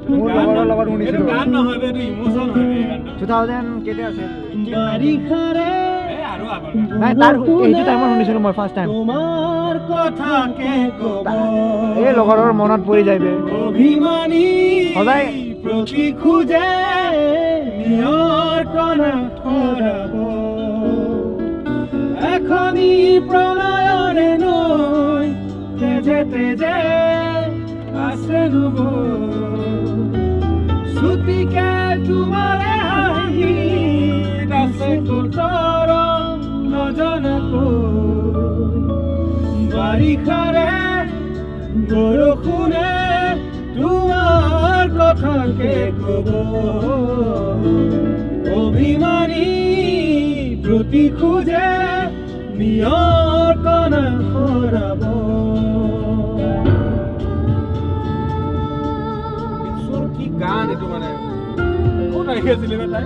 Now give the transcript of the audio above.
মোৰ লগৰৰ লগত শুনিছিলোঁ গান নহয় এইটো ইমোচন হয় এই গানটো 2000 কেতিয়া আছিল বাৰিষাৰে এই আৰু আগৰ নাই তাৰ এইটো টাইমত শুনিছিলোঁ মই ফাৰ্ষ্ট টাইম তোমাৰ কথাকে কব এই লগৰৰ মনত পৰি যায় বে অভিমানী সদায় প্ৰতি খোজে নিয়ৰ কণা সৰাব এখনি প্ৰণয়ৰে নৈ তেজে তেজে আছে ৰুব ছুটিকে তোমাৰে হাঁহিত আছে কোটৰ নজনাকৈ বাৰিষাৰে বৰষুণে তোমাৰ কথাকে কব অভিমানী প্ৰতি খোজে নিয়ৰ কণা সৰাব কি গান এইটো মানে ক'ত আহি আছিলে তাই